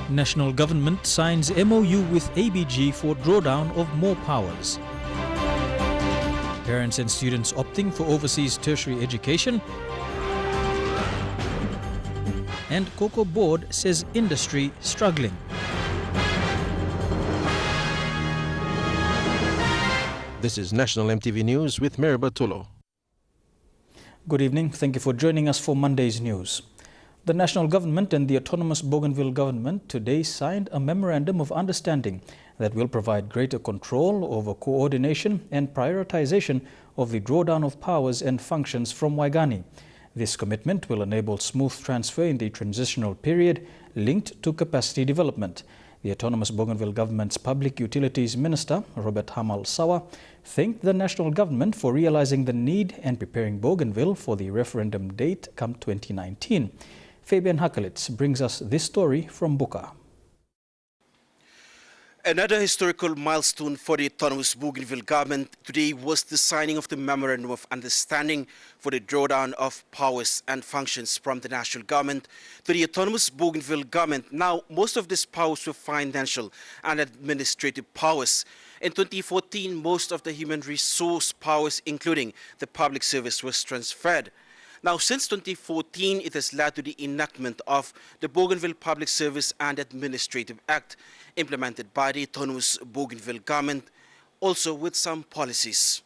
National government signs MOU with ABG for drawdown of more powers. Parents and students opting for overseas tertiary education. And Cocoa Board says industry struggling. This is National EMTV News with Mary Bartolo. Good evening. Thank you for joining us for Monday's news. The national government and the autonomous Bougainville government today signed a memorandum of understanding that will provide greater control over coordination and prioritization of the drawdown of powers and functions from Waigani. This commitment will enable smooth transfer in the transitional period linked to capacity development. The autonomous Bougainville government's Public Utilities Minister, Robert Hamal Sawa, thanked the national government for realizing the need and preparing Bougainville for the referendum date come 2019. Fabian Hakalitz brings us this story from Buka. Another historical milestone for the autonomous Bougainville government today was the signing of the Memorandum of Understanding for the drawdown of powers and functions from the national government to the autonomous Bougainville government. Now, most of these powers were financial and administrative powers. In 2014, most of the human resource powers, including the public service, was transferred. Now, since 2014, it has led to the enactment of the Bougainville Public Service and Administrative Act, implemented by the autonomous Bougainville government, also with some policies.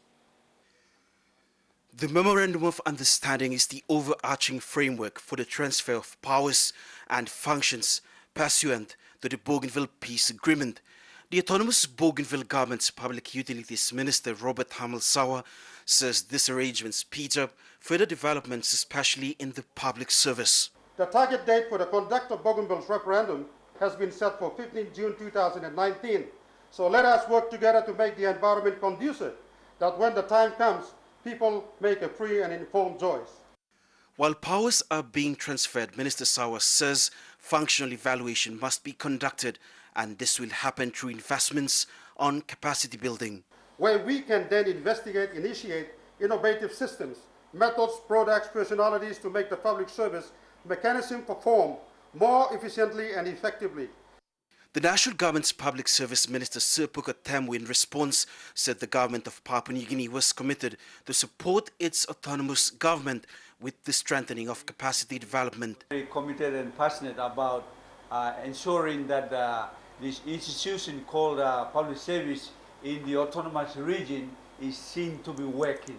The Memorandum of Understanding is the overarching framework for the transfer of powers and functions pursuant to the Bougainville Peace Agreement. The autonomous Bougainville government's Public Utilities Minister, Robert Hamal Sawa, says this arrangement speeds up further developments, especially in the public service. The target date for the conduct of Bougainville's referendum has been set for 15 June 2019. So let us work together to make the environment conducive, that when the time comes, people make a free and informed choice. While powers are being transferred, Minister Sawa says functional evaluation must be conducted, and this will happen through investments on capacity building, where we can then initiate innovative systems, methods, products, personalities to make the public service mechanism perform more efficiently and effectively. The national government's Public Service Minister, Sir Puka Temu, in response, said the government of Papua New Guinea was committed to support its autonomous government with the strengthening of capacity development. Very committed and passionate about ensuring that this institution called public service in the autonomous region is seen to be working.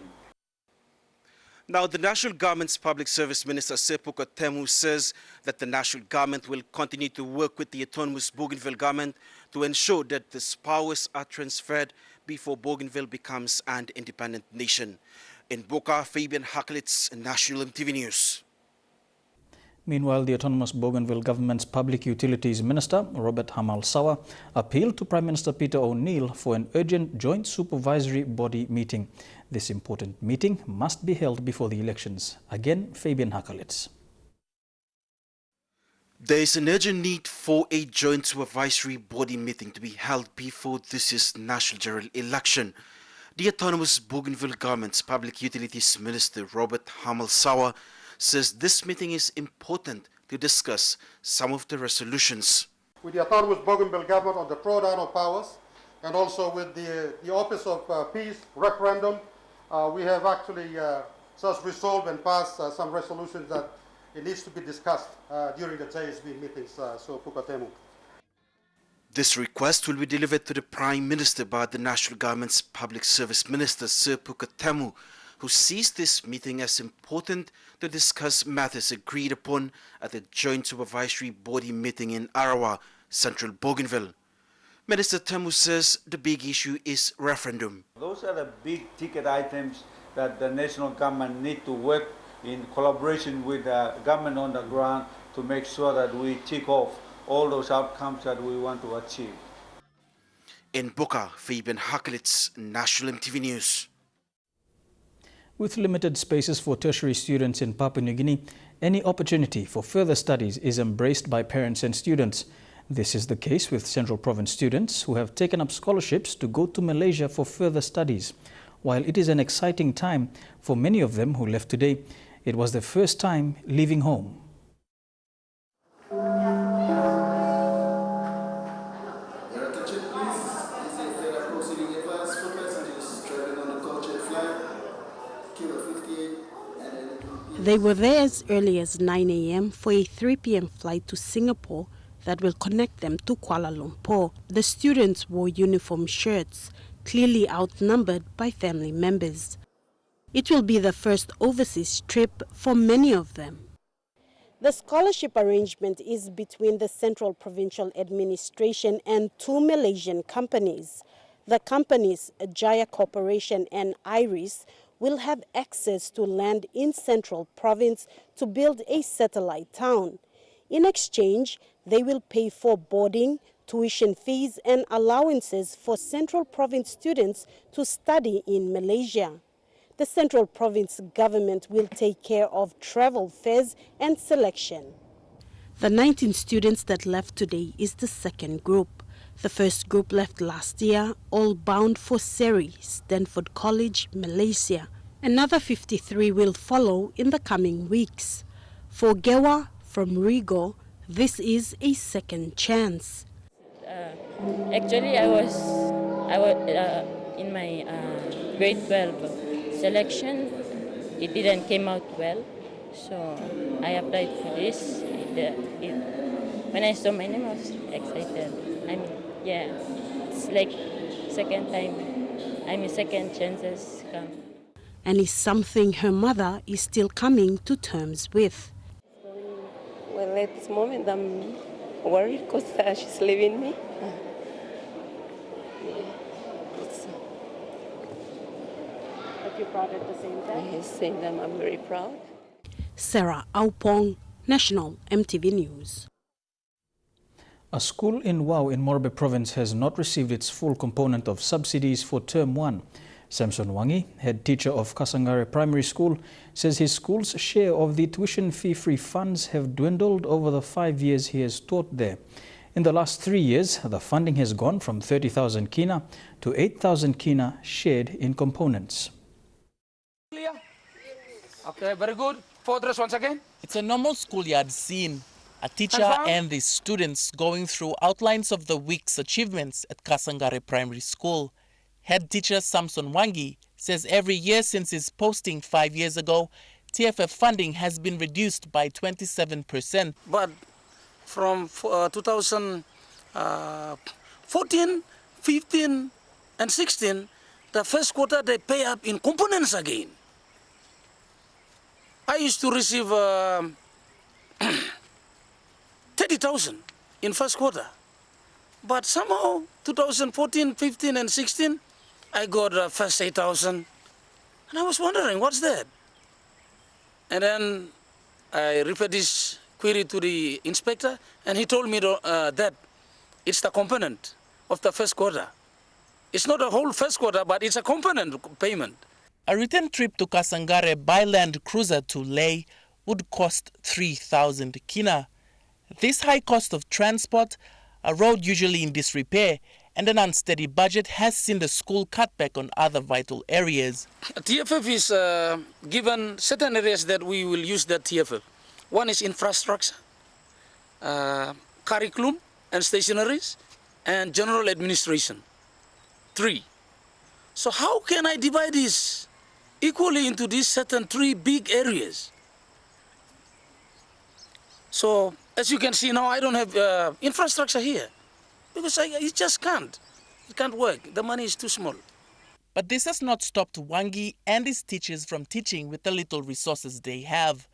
Now, the national government's Public Service Minister, Sir Puka Temu, says that the national government will continue to work with the autonomous Bougainville government to ensure that these powers are transferred before Bougainville becomes an independent nation. In Buka, Fabian Hakalitz, National EMTV News. Meanwhile, the autonomous Bougainville government's Public Utilities Minister, Robert Hamal Sawa, appealed to Prime Minister Peter O'Neill for an urgent joint supervisory body meeting. This important meeting must be held before the elections. Again, Fabian Hakalitz. There is an urgent need for a joint supervisory body meeting to be held before this year's national general election. The autonomous Bougainville government's Public Utilities Minister, Robert Hamal Sawa, says this meeting is important to discuss some of the resolutions. With the autonomous Bougainville government on the drawdown of powers, and also with the Office of Peace referendum, we have actually just resolved and passed some resolutions that it needs to be discussed during the JSB meetings, so Puka Temu. This request will be delivered to the Prime Minister by the national government's Public Service Minister, Sir Puka Temu, who sees this meeting as important to discuss matters agreed upon at the joint supervisory body meeting in Arawa, Central Bougainville. Minister Temu says the big issue is referendum. Those are the big ticket items that the national government need to work in collaboration with the government on the ground to make sure that we tick off all those outcomes that we want to achieve. In Buka, Fabian Hakalitz, National EMTV News. With limited spaces for tertiary students in Papua New Guinea, any opportunity for further studies is embraced by parents and students. This is the case with Central Province students who have taken up scholarships to go to Malaysia for further studies. While it is an exciting time for many of them who left today, it was their first time leaving home. They were there as early as 9 a.m. for a 3 p.m. flight to Singapore that will connect them to Kuala Lumpur. The students wore uniform shirts, clearly outnumbered by family members. It will be the first overseas trip for many of them. The scholarship arrangement is between the Central Provincial Administration and 2 Malaysian companies. The companies, Jaya Corporation and Iris, will have access to land in Central Province to build a satellite town. In exchange, they will pay for boarding, tuition fees and allowances for Central Province students to study in Malaysia. The Central Province government will take care of travel fares and selection. The 19 students that left today is the second group. The first group left last year, all bound for Seri, Stanford College, Malaysia. Another 53 will follow in the coming weeks. For Gewa from Rigo, this is a second chance. Actually, I was in my grade 12 selection. It didn't came out well, so I applied for this. When I saw my name, I was excited. It's like second time. Second chances come. And it's something her mother is still coming to terms with. Well, at this moment, I'm worried because she's leaving me. But you're proud at the same time? Yes, same time, I'm very proud. Sarah Aupong, National EMTV News. A school in Wau in Morobe Province has not received its full component of subsidies for Term 1. Samson Wangi, head teacher of Kasangare Primary School, says his school's share of the tuition fee-free funds have dwindled over the 5 years he has taught there. In the last 3 years, the funding has gone from 30,000 kina to 8,000 kina shared in components. Clear? Okay, very good. Fortress once again. It's a normal schoolyard scene. A teacher and the students going through outlines of the week's achievements at Kasangare Primary School. Head teacher Samson Wangi says every year since his posting 5 years ago, TFF funding has been reduced by 27%. But from 2014, 15 and 16, the first quarter they pay up in components again. I used to receive 30,000 in first quarter. But somehow 2014, 15 and 16, I got first 8,000. And I was wondering, what's that? And then I referred this query to the inspector, and he told me that it's the component of the first quarter. It's not a whole first quarter, but it's a component payment. A return trip to Kasangare by land cruiser to Leh would cost 3,000 kina. This high cost of transport, a road usually in disrepair, and an unsteady budget has seen the school cut back on other vital areas. TFF is given certain areas that we will use that TFF. One is infrastructure, curriculum and stationaries, and general administration. 3. So how can I divide this equally into these certain 3 big areas? So as you can see now, I don't have infrastructure here because it just can't. It can't work. The money is too small. But this has not stopped Wangi and his teachers from teaching with the little resources they have.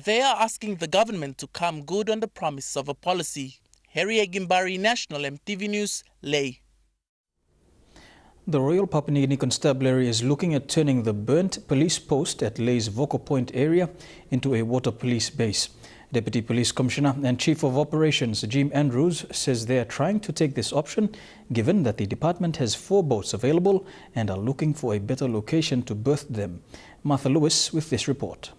They are asking the government to come good on the promise of a policy. Harry Egimbari, National EMTV News, Leh. The Royal Papua New Guinea Constabulary is looking at turning the burnt police post at Leh's Voko Point area into a water police base. Deputy Police Commissioner and Chief of Operations Jim Andrews says they are trying to take this option given that the department has 4 boats available and are looking for a better location to berth them. Martha Lewis with this report.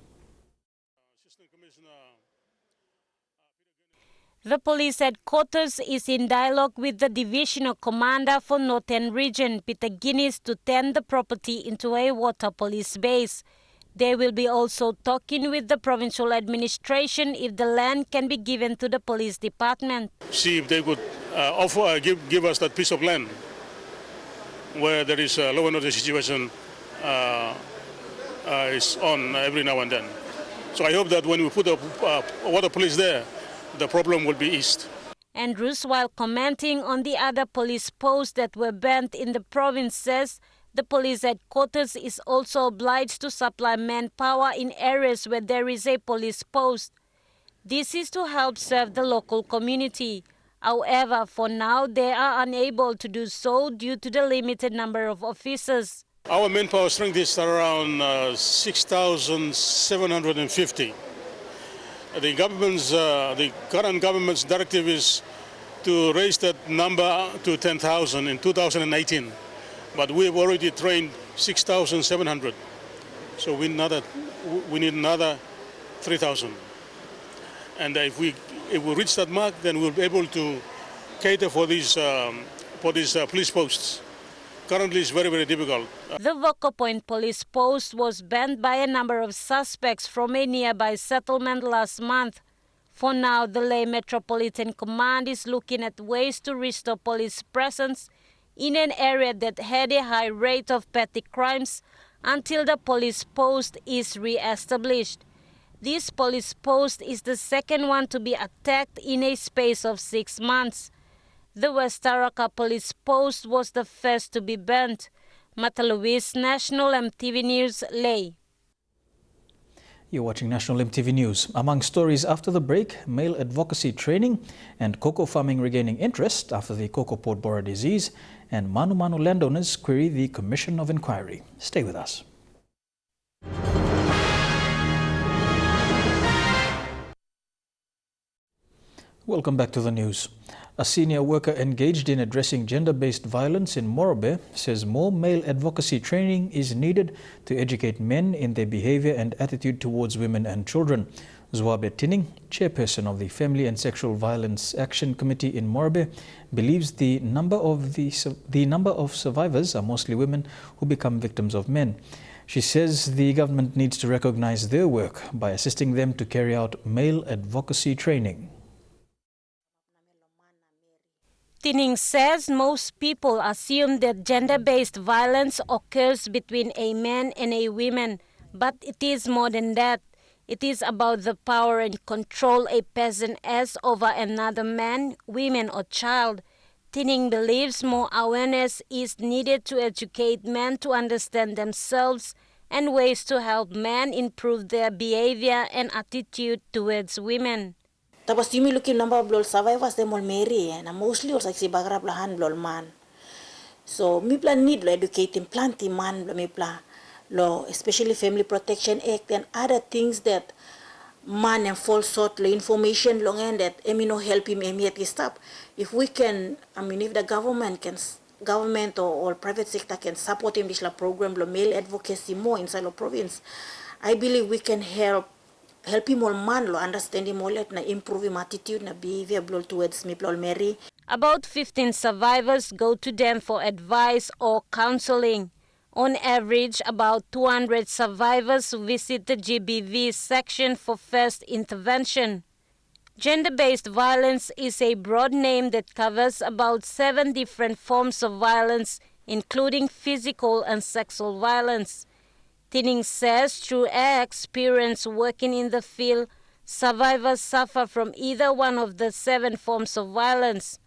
The police headquarters is in dialogue with the Divisional Commander for Northern Region, Peter Guinness, to turn the property into a water police base. They will be also talking with the provincial administration if the land can be given to the police department. See if they could give us that piece of land where there is a law and order situation is on every now and then. So I hope that when we put a water police there, the problem will be eased. Andrews, while commenting on the other police posts that were banned in the province, says the police headquarters is also obliged to supply manpower in areas where there is a police post. This is to help serve the local community. However, for now, they are unable to do so due to the limited number of officers. Our manpower strength is around 6,750. The current government's directive is to raise that number to 10,000 in 2018. But we have already trained 6,700. So we need another 3,000. And if we reach that mark, then we'll be able to cater for these police posts. Currently, it's very, very difficult. The Voco Point police post was banned by a number of suspects from a nearby settlement last month. For now, the Leh Metropolitan Command is looking at ways to restore police presence in an area that had a high rate of petty crimes until the police post is re-established. This police post is the second one to be attacked in a space of 6 months. The West Taraka police post was the first to be banned. Mata Luis, National EMTV News, Leh. You're watching National EMTV News. Among stories after the break, male advocacy training and cocoa farming regaining interest after the cocoa pod borer disease, and Manu Manu landowners query the Commission of Inquiry. Stay with us. Welcome back to the news. A senior worker engaged in addressing gender-based violence in Morobe says more male advocacy training is needed to educate men in their behavior and attitude towards women and children. Zwabe Tinning, chairperson of the Family and Sexual Violence Action Committee in Morobe, believes the number of survivors are mostly women who become victims of men. She says the government needs to recognize their work by assisting them to carry out male advocacy training. Tinning says most people assume that gender-based violence occurs between a man and a woman, but it is more than that. It is about the power and control a person has over another man, woman or child. Tinning believes more awareness is needed to educate men to understand themselves and ways to help men improve their behavior and attitude towards women. Tapos yung looking number of blol survivors they mol marry na mostly or si bagrab lahan blol man. So mi plan need lo educating plenty man lo mi plan lo especially Family Protection Act and other things that man and false sort lo information long and that no help him immediately stop. If we can, if the government or private sector can support him this la program lo male advocacy more inside the province, I believe we can help him all man lo understand him all na improve him attitude na behavior blol towards me blol Mary. About 15 survivors go to them for advice or counseling. On average, about 200 survivors visit the GBV section for first intervention. Gender-based violence is a broad name that covers about 7 different forms of violence, including physical and sexual violence. Tinning says through her experience working in the field, survivors suffer from either one of the 7 forms of violence.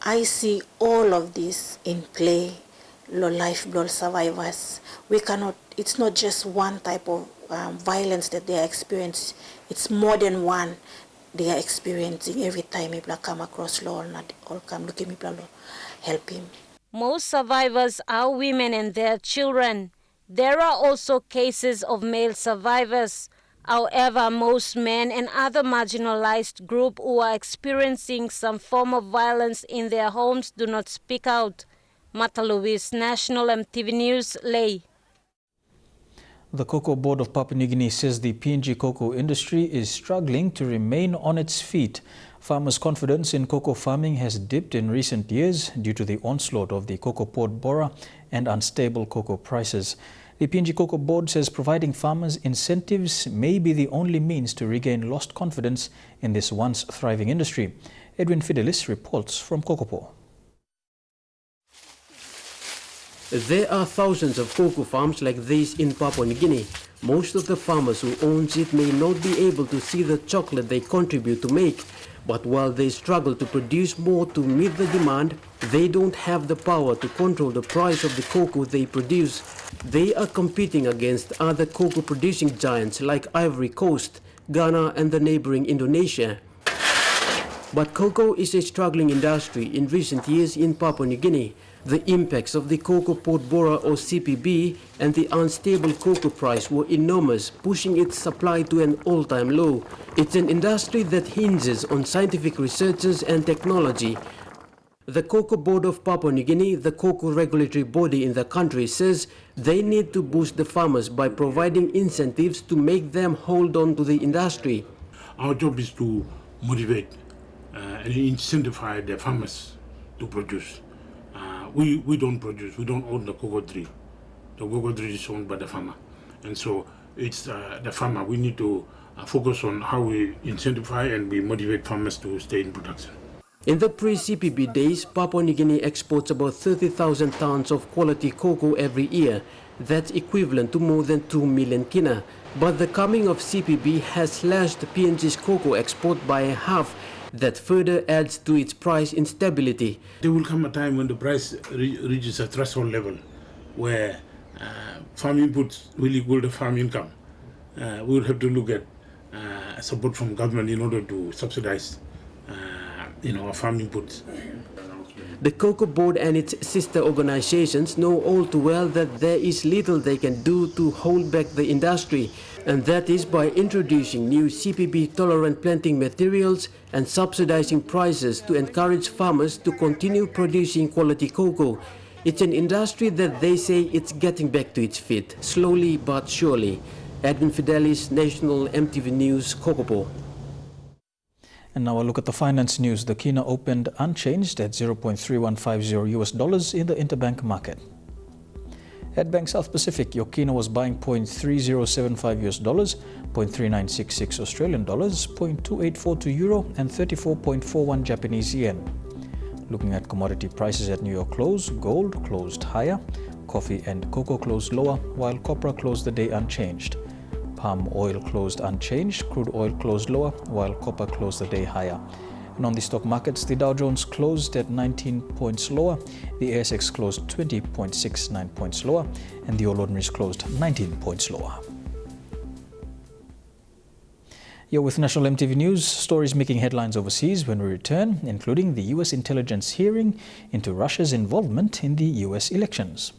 I see all of this in play, low life blood survivors. It's not just one type of violence that they are experiencing, it's more than one they are experiencing every time people come across law or come looking people help him. Most survivors are women and their children. There are also cases of male survivors. However, most men and other marginalized groups who are experiencing some form of violence in their homes do not speak out. Mata Luis, National EMTV News, Leh. The Cocoa Board of Papua New Guinea says the PNG cocoa industry is struggling to remain on its feet. Farmers' confidence in cocoa farming has dipped in recent years due to the onslaught of the cocoa pod borer and unstable cocoa prices. The PNG Cocoa Board says providing farmers incentives may be the only means to regain lost confidence in this once thriving industry. Edwin Fidelis reports from Kokopo. There are thousands of cocoa farms like these in Papua New Guinea. Most of the farmers who own it may not be able to see the chocolate they contribute to make, but while they struggle to produce more to meet the demand, they don't have the power to control the price of the cocoa they produce. They are competing against other cocoa producing giants like Ivory Coast, Ghana and the neighboring Indonesia. But cocoa is a struggling industry in recent years in Papua New Guinea. The impacts of the Cocoa Port Bora or CPB and the unstable cocoa price were enormous, pushing its supply to an all-time low. It's an industry that hinges on scientific researches and technology. The Cocoa Board of Papua New Guinea, the cocoa regulatory body in the country, says they need to boost the farmers by providing incentives to make them hold on to the industry. Our job is to motivate and incentivize the farmers to produce. We don't produce, we don't own the cocoa tree. The cocoa tree is owned by the farmer. And so it's the farmer. We need to focus on how we incentivize and we motivate farmers to stay in production. In the pre-CPB days, Papua New Guinea exports about 30,000 tons of quality cocoa every year. That's equivalent to more than 2 million kina. But the coming of CPB has slashed PNG's cocoa export by half. That further adds to its price instability. There will come a time when the price reaches a threshold level where farm inputs will equal the farm income. We will have to look at support from government in order to subsidize our farm inputs. The Cocoa Board and its sister organizations know all too well that there is little they can do to hold back the industry, and that is by introducing new CPB-tolerant planting materials and subsidizing prices to encourage farmers to continue producing quality cocoa. It's an industry that they say it's getting back to its feet, slowly but surely. Edwin Fidelis, National EMTV News, Kokopo. And now a look at the finance news. The kina opened unchanged at $0.3150 in the interbank market. At Bank South Pacific, your kina was buying $0.3075, $0.3966 Australian dollars, $0.2842 euro, and 34.41 Japanese yen. Looking at commodity prices at New York close, gold closed higher, coffee and cocoa closed lower, while copra closed the day unchanged. Palm oil closed unchanged, crude oil closed lower, while copper closed the day higher. And on the stock markets, the Dow Jones closed at 19 points lower, the ASX closed 20.69 points lower, and the All Ordinaries closed 19 points lower. You're with National EMTV News, stories making headlines overseas when we return, including the US intelligence hearing into Russia's involvement in the US elections.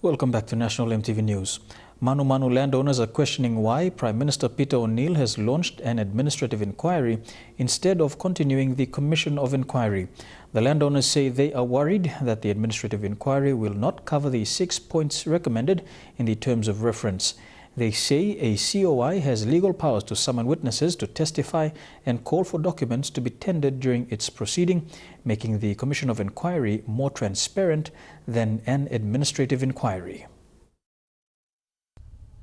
Welcome back to National EMTV News. Manu Manu landowners are questioning why Prime Minister Peter O'Neill has launched an administrative inquiry instead of continuing the Commission of Inquiry. The landowners say they are worried that the administrative inquiry will not cover the 6 points recommended in the terms of reference. They say a COI has legal powers to summon witnesses to testify and call for documents to be tendered during its proceeding, making the Commission of Inquiry more transparent than an administrative inquiry.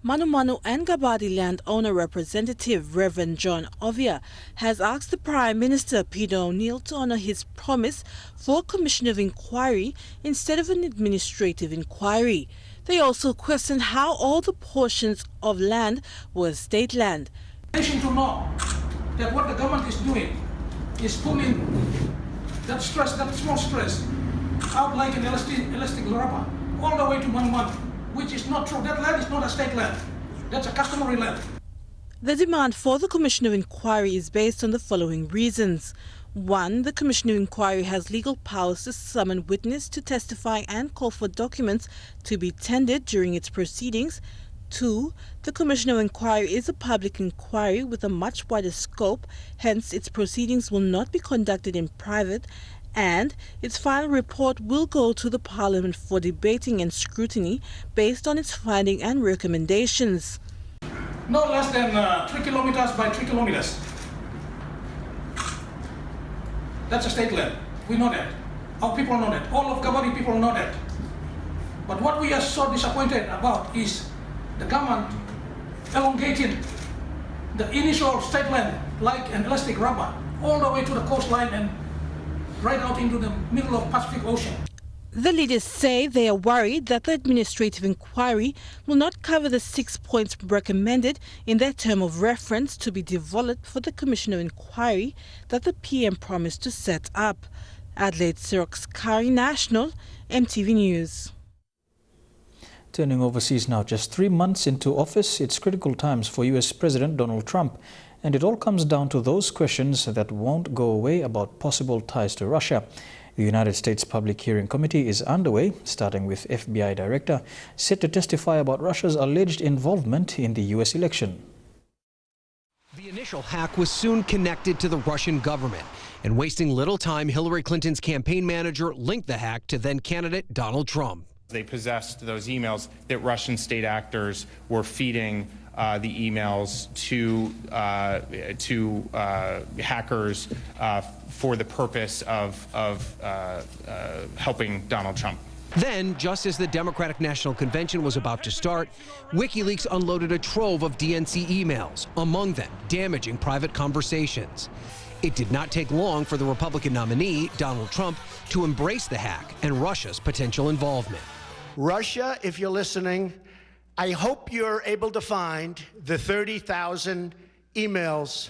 Manu Manu and Gabadi landowner representative Reverend John Ovia has asked the Prime Minister Peter O'Neill to honor his promise for a Commission of Inquiry instead of an administrative inquiry. They also questioned how all the portions of land were state land. The nation to know that what the government is doing is pulling that stress, that small stress, out like an elastic rubber, all the way to Manu Manu, which is not true. That land is not a state land. That's a customary land. The demand for the Commission of Inquiry is based on the following reasons. 1. The Commission of Inquiry has legal powers to summon witness to testify and call for documents to be tendered during its proceedings. 2. The Commission of Inquiry is a public inquiry with a much wider scope, hence its proceedings will not be conducted in private, and its final report will go to the Parliament for debating and scrutiny based on its findings and recommendations. No less than 3 kilometers by 3 kilometers. That's a state land. We know that. Our people know that. All of Gabadi people know that. But what we are so disappointed about is the government elongating the initial state land like an elastic rubber all the way to the coastline and right out into the middle of Pacific Ocean. The leaders say they are worried that the administrative inquiry will not cover the 6 points recommended in their term of reference to be developed for the Commission of Inquiry that the PM promised to set up. Adelaide Sirox Kari, National, EMTV News. Turning overseas now, just 3 months into office, it's critical times for US President Donald Trump. And it all comes down to those questions that won't go away about possible ties to Russia. The United States Public Hearing Committee is underway, starting with FBI Director, set to testify about Russia's alleged involvement in the US election. The initial hack was soon connected to the Russian government. And wasting little time, Hillary Clinton's campaign manager linked the hack to then-candidate Donald Trump. They possessed those emails that Russian state actors were feeding the emails to hackers for the purpose of helping Donald Trump. Then, just as the Democratic National Convention was about to start, WikiLeaks unloaded a trove of DNC emails, among them damaging private conversations. It did not take long for the Republican nominee, Donald Trump, to embrace the hack and Russia's potential involvement. Russia, if you're listening, I hope you're able to find the 30,000 emails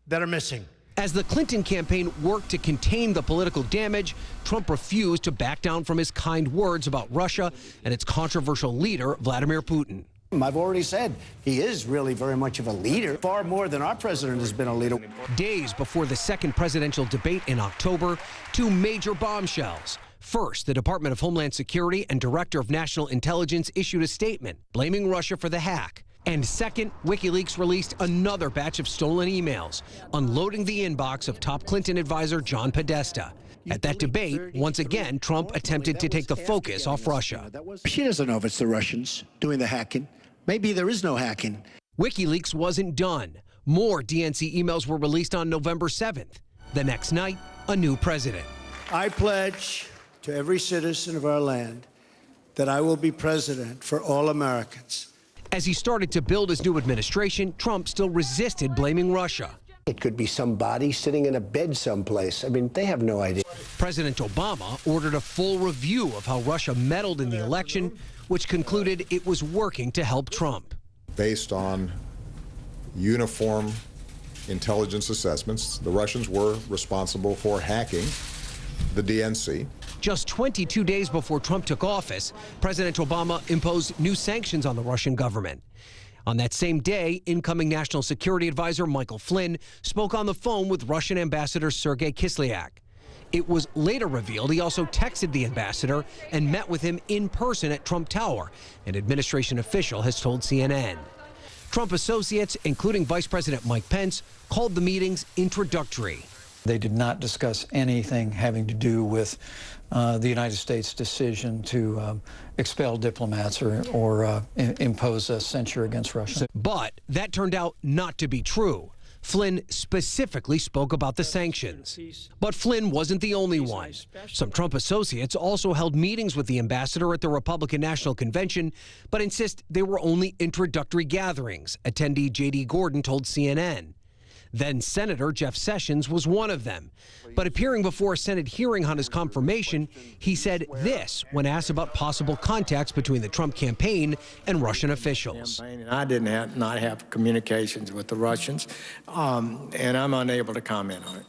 that are missing. As the Clinton campaign worked to contain the political damage, Trump refused to back down from his kind words about Russia and its controversial leader, Vladimir Putin. I've already said he is really very much of a leader, far more than our president has been a leader. Days before the second presidential debate in October, two major bombshells. First, the Department of Homeland Security and Director of National Intelligence issued a statement blaming Russia for the hack. And second, WikiLeaks released another batch of stolen emails, unloading the inbox of top Clinton advisor John Podesta. At that debate, once again, Trump attempted to take the focus off Russia. She doesn't know if it's the Russians doing the hacking. Maybe there is no hacking. WikiLeaks wasn't done. More DNC emails were released on November 7th. The next night, a new president. I pledge to every citizen of our land that I will be president for all Americans. As he started to build his new administration, Trump still resisted blaming Russia. It could be somebody sitting in a bed someplace. I mean, they have no idea. President Obama ordered a full review of how Russia meddled in the election, which concluded it was working to help Trump. Based on uniform intelligence assessments, the Russians were responsible for hacking the DNC. Just 22 days before Trump took office, President Obama imposed new sanctions on the Russian government. On that same day, incoming National Security Advisor Michael Flynn spoke on the phone with Russian Ambassador Sergei Kislyak. It was later revealed he also texted the ambassador and met with him in person at Trump Tower, an administration official has told CNN. Trump associates, including Vice President Mike Pence, called the meetings introductory. They did not discuss anything having to do with the United States' decision to expel diplomats or impose a censure against Russia. But that turned out not to be true. Flynn specifically spoke about the sanctions. But Flynn wasn't the only one. Some Trump associates also held meetings with the ambassador at the Republican National Convention, but insist they were only introductory gatherings, attendee J.D. Gordon told CNN. Then Senator Jeff Sessions was one of them. But appearing before a Senate hearing on his confirmation, he said this when asked about possible contacts between the Trump campaign and Russian officials. I did not have communications with the Russians, and I'm unable to comment on it.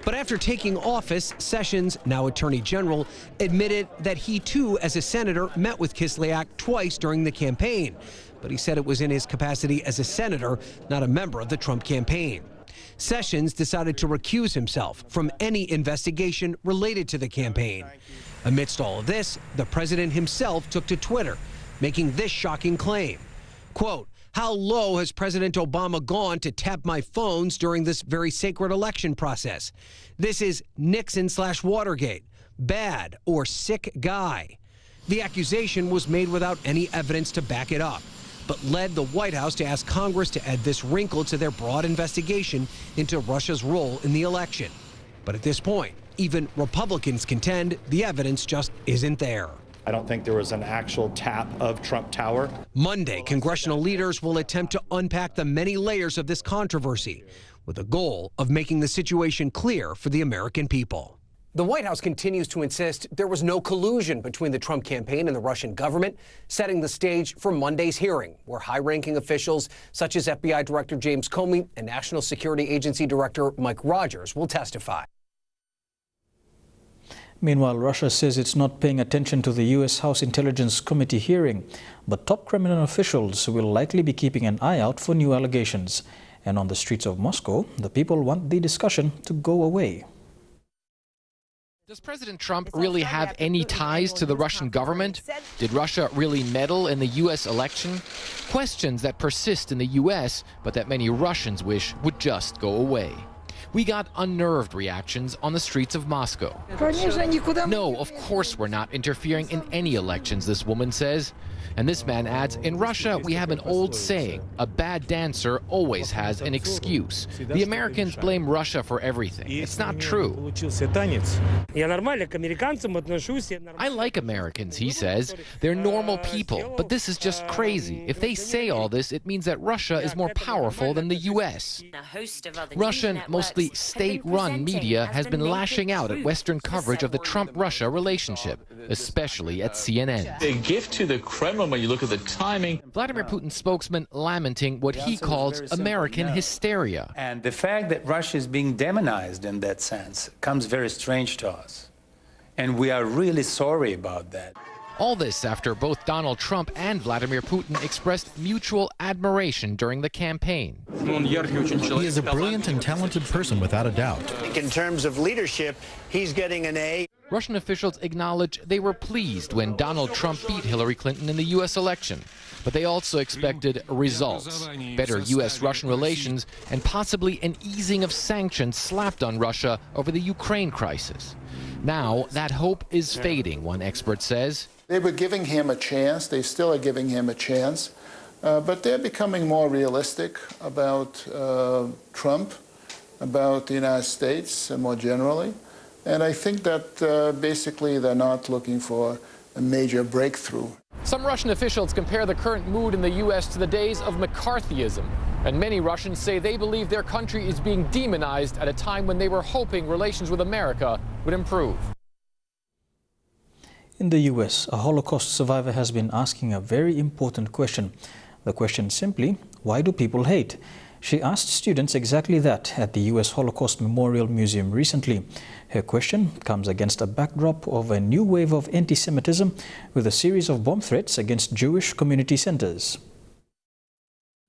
But after taking office, Sessions, now Attorney General, admitted that he too, as a senator, met with Kislyak twice during the campaign. But he said it was in his capacity as a senator, not a member of the Trump campaign. Sessions decided to recuse himself from any investigation related to the campaign. Amidst all of this, the president himself took to Twitter, making this shocking claim. Quote, "How low has President Obama gone to tap my phones during this very sacred election process? This is Nixon/Watergate. Bad or sick guy." The accusation was made without any evidence to back it up, but led the White House to ask Congress to add this wrinkle to their broad investigation into Russia's role in the election. But at this point, even Republicans contend the evidence just isn't there. I don't think there was an actual tap of Trump Tower. Monday, congressional leaders will attempt to unpack the many layers of this controversy. with the goal of making the situation clear for the American people. The White House continues to insist there was no collusion between the Trump campaign and the Russian government, setting the stage for Monday's hearing, where high-ranking officials such as FBI Director James Comey and National Security Agency Director Mike Rogers will testify. Meanwhile, Russia says it's not paying attention to the U.S. House Intelligence Committee hearing, but top Kremlin officials will likely be keeping an eye out for new allegations. And on the streets of Moscow, the people want the discussion to go away. Does President Trump really have any ties to the Russian government? Did Russia really meddle in the U.S. election? Questions that persist in the U.S., but that many Russians wish would just go away. We got unnerved reactions on the streets of Moscow. No, of course we're not interfering in any elections, this woman says. And this man adds, in Russia, we have an old saying, a bad dancer always has an excuse. The Americans blame Russia for everything. It's not true. I like Americans, he says. They're normal people, but this is just crazy. If they say all this, it means that Russia is more powerful than the U.S. Russian, mostly state-run media has been lashing out at Western coverage of the Trump-Russia relationship, especially at CNN. A gift to the Kremlin when you look at the timing. Vladimir Putin's spokesman lamenting what he calls American hysteria. And the fact that Russia is being demonized in that sense comes very strange to us. And we are really sorry about that. All this after both Donald Trump and Vladimir Putin expressed mutual admiration during the campaign. He is a brilliant and talented person without a doubt. In terms of leadership, he's getting an A. Russian officials acknowledge they were pleased when Donald Trump beat Hillary Clinton in the U.S. election. But they also expected results, better U.S.-Russian relations, and possibly an easing of sanctions slapped on Russia over the Ukraine crisis. Now, that hope is fading, one expert says. They were giving him a chance. They still are giving him a chance. But they're becoming more realistic about Trump, about the United States more generally. And I think that basically they're not looking for a major breakthrough. Some Russian officials compare the current mood in the U.S. to the days of McCarthyism. And many Russians say they believe their country is being demonized at a time when they were hoping relations with America would improve. In the U.S., a Holocaust survivor has been asking a very important question. The question simply, why do people hate? She asked students exactly that at the U.S. Holocaust Memorial Museum recently. Her question comes against a backdrop of a new wave of anti-Semitism with a series of bomb threats against Jewish community centers.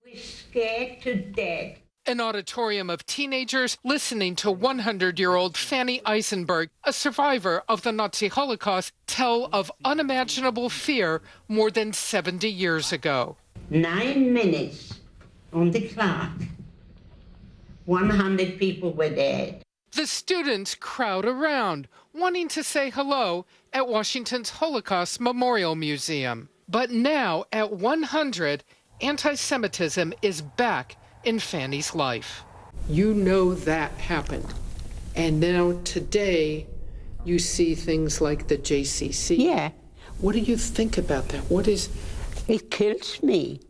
We're scared to death. An auditorium of teenagers listening to 100-year-old Fanny Eisenberg, a survivor of the Nazi Holocaust, tell of unimaginable fear more than 70 years ago. 9 minutes on the clock, 100 people were dead. The students crowd around, wanting to say hello at Washington's Holocaust Memorial Museum. But now, at 100, anti-Semitism is back in Fanny's life. You know that happened. And now today, you see things like the JCC. Yeah. What do you think about that? It kills me.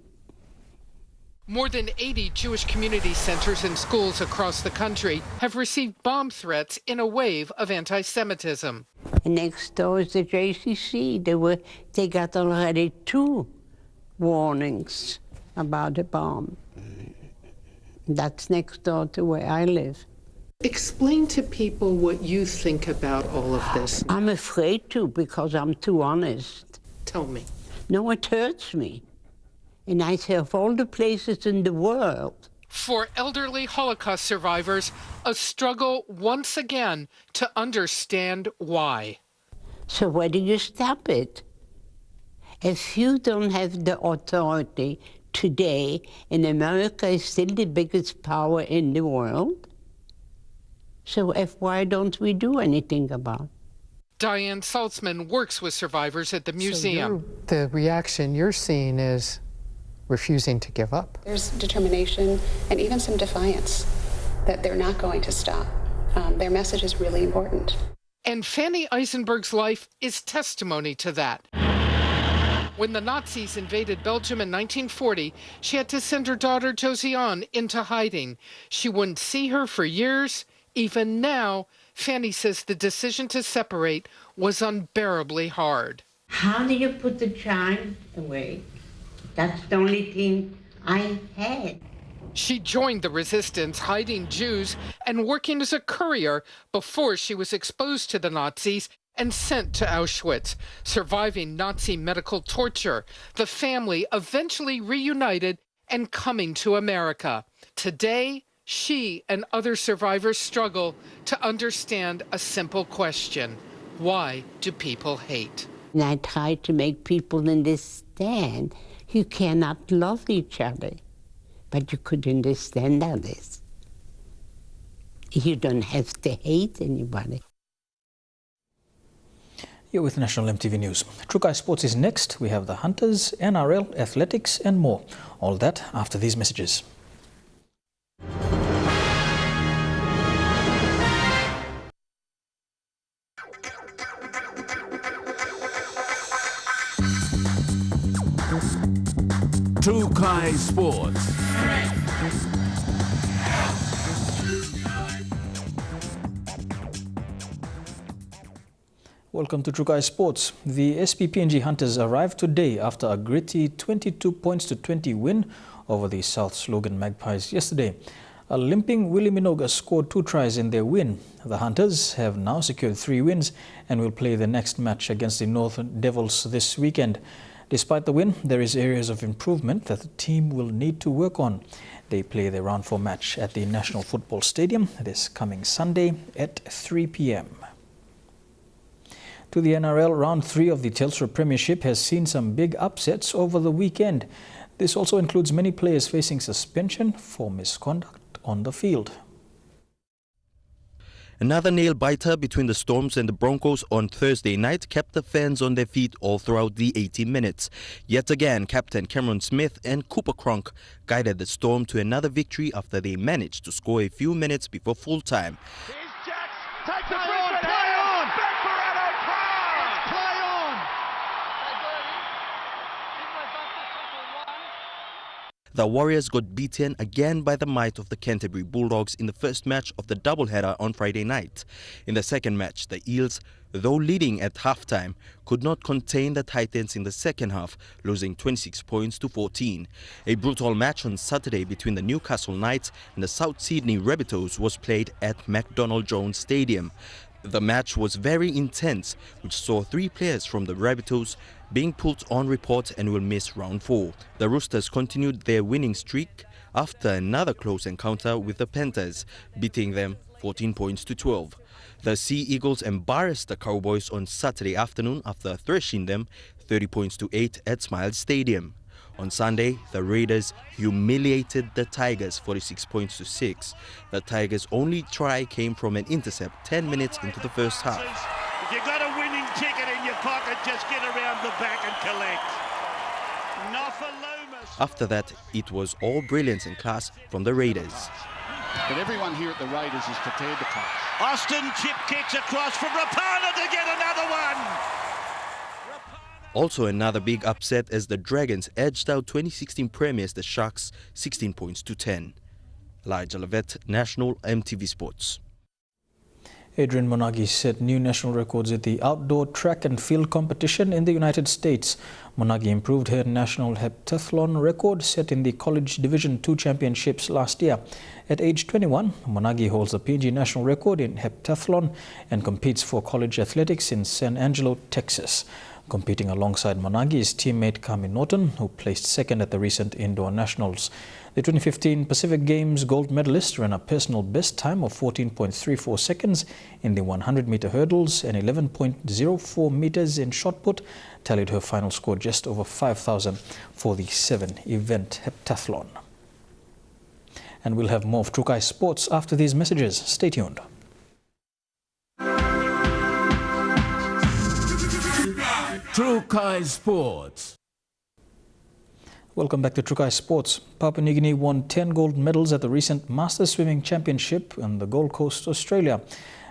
More than 80 Jewish community centers and schools across the country have received bomb threats in a wave of anti-Semitism. Next door is the JCC. They got already 2 warnings about a bomb. That's next door to where I live. Explain to people what you think about all of this. I'm afraid to because I'm too honest. Tell me. No, it hurts me. And I say, of all the places in the world. For elderly Holocaust survivors, a struggle once again to understand why. So where do you stop it? If you don't have the authority today, and America is still the biggest power in the world, so why don't we do anything about it? Diane Saltzman works with survivors at the museum. So the reaction you're seeing is refusing to give up. There's determination and even some defiance that they're not going to stop. Their message is really important. And Fanny Eisenberg's life is testimony to that. When the Nazis invaded Belgium in 1940, she had to send her daughter Josiane into hiding. She wouldn't see her for years. Even now, Fanny says the decision to separate was unbearably hard. How do you put the child away? That's the only thing I had. She joined the resistance, hiding Jews and working as a courier before she was exposed to the Nazis and sent to Auschwitz, surviving Nazi medical torture. The family eventually reunited and coming to America. Today, she and other survivors struggle to understand a simple question. Why do people hate? And I try to make people understand you cannot love each other, but you could understand others. You don't have to hate anybody. You're with National EMTV News. Trukai Sports is next. We have the Hunters, NRL, athletics and more. All that after these messages. Trukai Sports. Welcome to Trukai Sports. The SPPNG Hunters arrived today after a gritty 22-20 win over the South Logan Magpies yesterday. A limping Willie Minoga scored 2 tries in their win. The Hunters have now secured 3 wins and will play the next match against the North Devils this weekend. Despite the win, there is areas of improvement that the team will need to work on. They play their round 4 match at the National Football Stadium this coming Sunday at 3 p.m. To the NRL, round 3 of the Telstra Premiership has seen some big upsets over the weekend. This also includes many players facing suspension for misconduct on the field. Another nail-biter between the Storms and the Broncos on Thursday night kept the fans on their feet all throughout the 80 minutes. Yet again, Captain Cameron Smith and Cooper Cronk guided the Storm to another victory after they managed to score a few minutes before full-time. Take the free on, play on! Back for Addo, play on! The Warriors got beaten again by the might of the Canterbury Bulldogs in the first match of the doubleheader on Friday night. In the second match, the Eels, though leading at halftime, could not contain the Titans in the second half, losing 26 points to 14. A brutal match on Saturday between the Newcastle Knights and the South Sydney Rabbitohs was played at McDonald Jones Stadium. The match was very intense, which saw 3 players from the Rabbitohs being put on report and will miss round 4. The Roosters continued their winning streak after another close encounter with the Panthers, beating them 14 points to 12. The Sea Eagles embarrassed the Cowboys on Saturday afternoon after thrashing them 30 points to 8 at Smiles Stadium. On Sunday, the Raiders humiliated the Tigers 46 points to 6. The Tigers' only try came from an intercept 10 minutes into the first half. If you've got a winning ticket in your pocket, just get around the back and collect. After that, it was all brilliance and class from the Raiders. But everyone here at the Raiders is prepared to pass. Austin chip kicks across from Rapana to get another one. Also another big upset as the Dragons edged out 2016 premiers the Sharks 16 points to 10. Elijah Levet, National EMTV Sports. Adrian Monagi set new national records at the outdoor track and field competition in the United States. Monagi improved her national heptathlon record set in the College Division II Championships last year. At age 21, Monagi holds the PNG national record in heptathlon and competes for college athletics in San Angelo, Texas. Competing alongside Monagi is teammate Kami Norton, who placed second at the recent Indoor Nationals. The 2015 Pacific Games gold medalist ran a personal best time of 14.34 seconds in the 100-meter hurdles and 11.04 meters in shot put, tallied her final score just over 5,000 for the 7-event heptathlon. And we'll have more of Trukai Sports after these messages. Stay tuned. Trukai Sports. Welcome back to Trukai Sports. Papua New Guinea won 10 gold medals at the recent Masters Swimming Championship on the Gold Coast, Australia.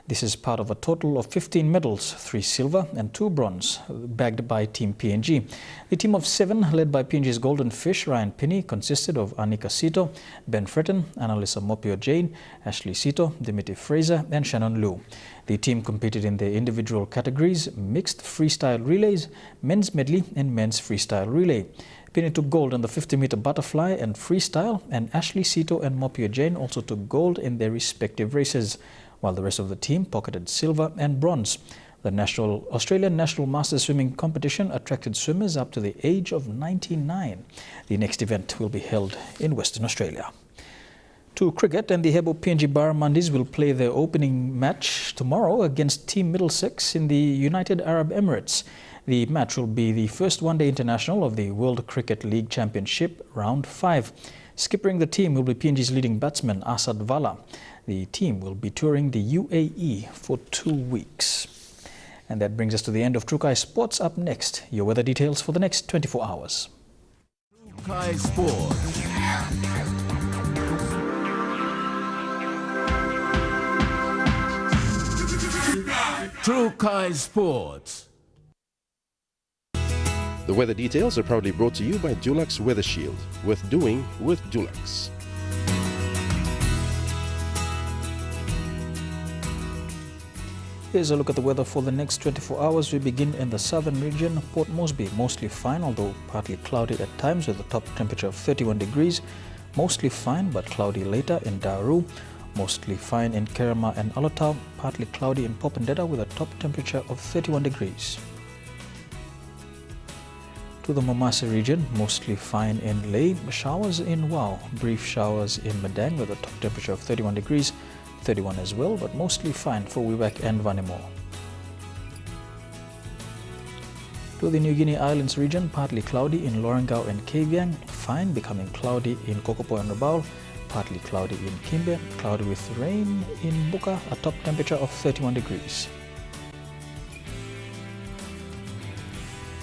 This is part of a total of 15 medals, 3 silver and 2 bronze, bagged by Team PNG. The team of 7, led by PNG's Golden Fish, Ryan Pinney, consisted of Anika Sito, Ben Fretton, Annalisa Mopio-Jane, Ashley Sito, Dimitri Fraser and Shannon Liu. The team competed in their individual categories, mixed freestyle relays, men's medley and men's freestyle relay. Pinney took gold in the 50-meter butterfly and freestyle, and Ashley Sito and Mopio-Jane also took gold in their respective races, while the rest of the team pocketed silver and bronze. The Australian National Masters Swimming Competition attracted swimmers up to the age of 99. The next event will be held in Western Australia. To cricket, and the Hebo PNG Barramundis will play their opening match tomorrow against Team Middlesex in the United Arab Emirates. The match will be the first one-day international of the World Cricket League Championship Round 5. Skippering the team will be PNG's leading batsman Asad Vala. The team will be touring the UAE for 2 weeks. And that brings us to the end of Trukai Sports. Up next, your weather details for the next 24 hours. Trukai Sports. Trukai Sports. The weather details are proudly brought to you by Dulux Weather Shield. Worth doing with Dulux. Here's a look at the weather for the next 24 hours. We begin in the southern region. Port Moresby, mostly fine, although partly cloudy at times with a top temperature of 31 degrees. Mostly fine but cloudy later in Daru. Mostly fine in Kerema and Alotau. Partly cloudy in Popondetta with a top temperature of 31 degrees. To the Momasa region, mostly fine in Lae. Showers in Wau. Brief showers in Madang with a top temperature of 31 degrees. 31 as well, but mostly fine for Wewak and Vanimo. To the New Guinea Islands region, partly cloudy in Lorengau and Kavieng, fine, becoming cloudy in Kokopo and Rabaul, partly cloudy in Kimbe, cloudy with rain in Buka, a top temperature of 31 degrees.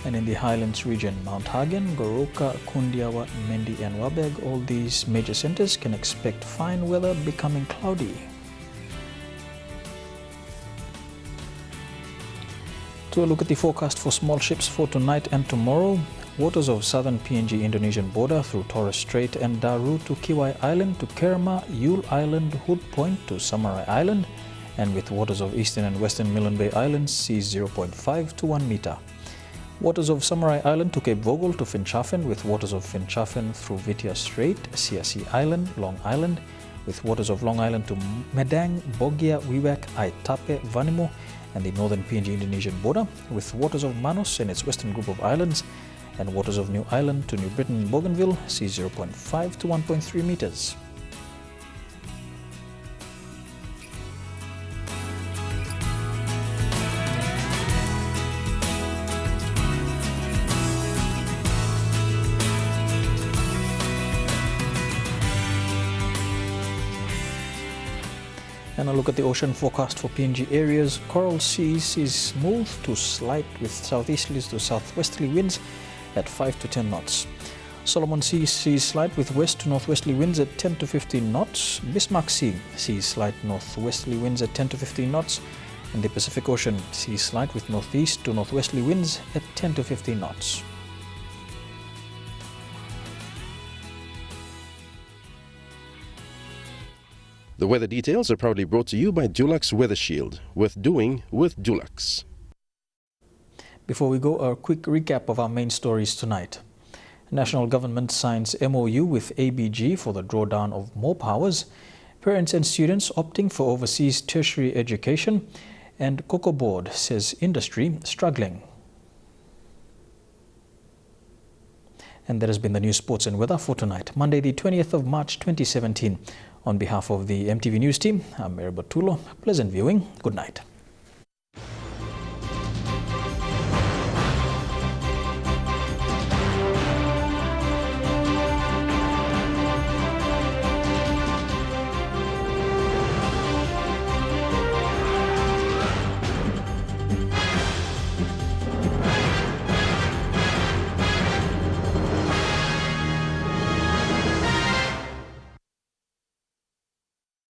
And in the Highlands region, Mount Hagen, Goroka, Kundiawa, Mendi and Wabeg, all these major centers can expect fine weather, becoming cloudy. To a look at the forecast for small ships for tonight and tomorrow. Waters of southern PNG Indonesian border through Torres Strait and Daru to Kiwai Island to Kerema, Yule Island, Hood Point to Samarai Island, and with waters of eastern and western Milne Bay Islands, seas 0.5 to 1 meter. Waters of Samarai Island to Cape Vogel to Finschhafen, with waters of Finschhafen through Vitia Strait, Siasi Island, Long Island, with waters of Long Island to Medang, Bogia, Wewak, Aitape, Vanimo, and the northern PNG Indonesian border, with waters of Manus and its western group of islands, and waters of New Ireland to New Britain, Bougainville, seas 0.5 to 1.3 meters. And a look at the ocean forecast for PNG areas. Coral seas is smooth to slight with southeasterlies to southwesterly winds at 5 to 10 knots. Solomon Sea sees slight with west to northwesterly winds at 10 to 15 knots. Bismarck Sea sees slight northwesterly winds at 10 to 15 knots. And the Pacific Ocean sees slight with northeast to northwesterly winds at 10 to 15 knots. The weather details are proudly brought to you by Dulux Weather Shield. Worth doing with Dulux. Before we go, a quick recap of our main stories tonight. National government signs MOU with ABG for the drawdown of more powers. Parents and students opting for overseas tertiary education. And Cocoa Board says industry struggling. And that has been the news, sports and weather for tonight, Monday the 20th of March 2017. On behalf of the EMTV News team, I'm Mary Batulo. Pleasant viewing. Good night.